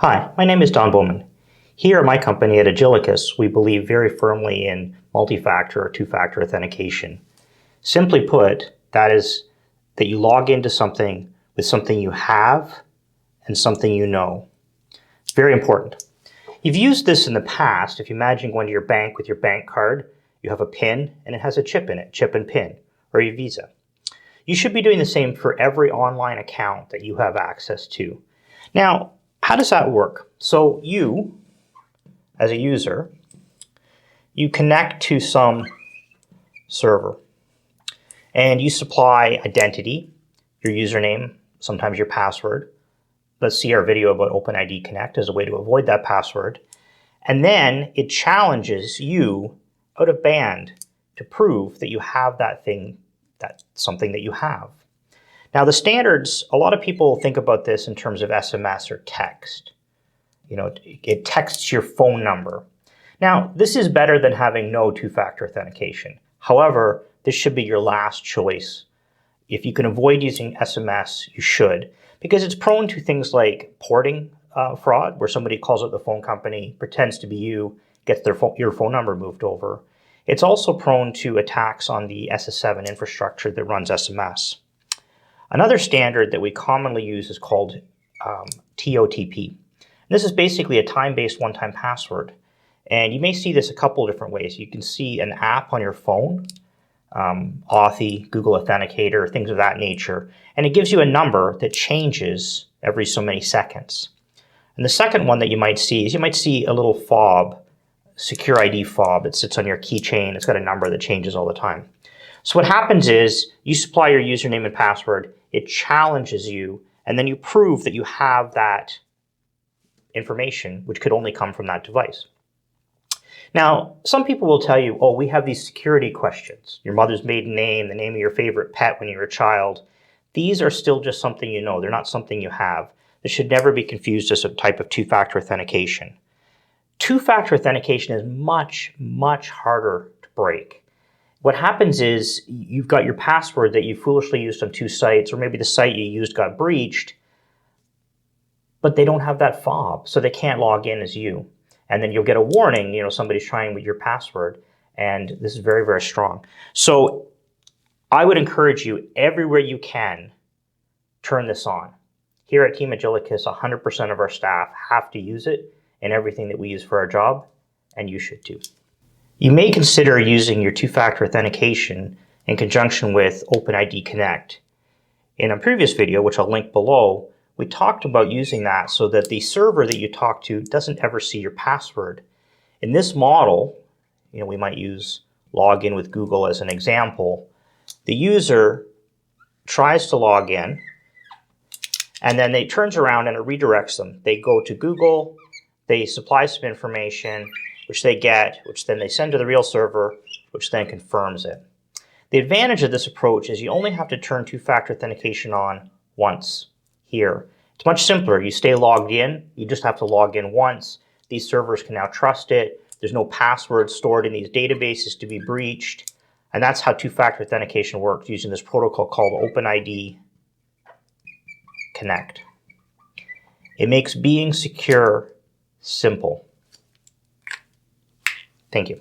Hi, my name is Don Bowman. Here at my company at Agilicus, we believe very firmly in multi-factor or two-factor authentication. Simply put, that is that you log into something with something you have and something you know. It's very important. You've used this in the past. If you imagine going to your bank with your bank card, you have a PIN and it has a chip in it, chip and PIN, or your Visa. You should be doing the same for every online account that you have access to. Now, how does that work? So you, as a user, you connect to some server and you supply identity, your username, sometimes your password. Let's see our video about OpenID Connect as a way to avoid that password. And then it challenges you out of band to prove that you have that thing, that's something that you have. Now the standards, a lot of people think about this in terms of SMS or text. You know, it texts your phone number. Now this is better than having no two-factor authentication. However, this should be your last choice. If you can avoid using SMS, you should, because it's prone to things like porting fraud, where somebody calls up the phone company, pretends to be you, gets your phone number moved over. It's also prone to attacks on the SS7 infrastructure that runs SMS. Another standard that we commonly use is called TOTP. And this is basically a time-based one-time password. And you may see this a couple of different ways. You can see an app on your phone, Authy, Google Authenticator, things of that nature. And it gives you a number that changes every so many seconds. And the second one that you might see is you might see a little fob, secure ID fob. It sits on your keychain. It's got a number that changes all the time. So what happens is you supply your username and password, it challenges you, and then you prove that you have that information, which could only come from that device. Now, some people will tell you, oh, we have these security questions, your mother's maiden name, the name of your favorite pet when you were a child. These are still just something you know. They're not something you have. This should never be confused as a type of two-factor authentication. Two-factor authentication is much, much harder to break. What happens is you've got your password that you foolishly used on two sites, or maybe the site you used got breached, but they don't have that fob, so they can't log in as you. And then you'll get a warning, you know, somebody's trying with your password, and this is very, very strong. So I would encourage you, everywhere you can, turn this on. Here at Team Agilicus, 100% of our staff have to use it in everything that we use for our job, and you should too. You may consider using your two-factor authentication in conjunction with OpenID Connect. In a previous video, which I'll link below, we talked about using that so that the server that you talk to doesn't ever see your password. In this model, you know, we might use login with Google as an example. The user tries to log in, and then it turns around and it redirects them. They go to Google, they supply some information, which they get, which then they send to the real server, which then confirms it. The advantage of this approach is you only have to turn two-factor authentication on once here. It's much simpler. You stay logged in. You just have to log in once. These servers can now trust it. There's no password stored in these databases to be breached. And that's how two-factor authentication works using this protocol called OpenID Connect. It makes being secure simple. Thank you.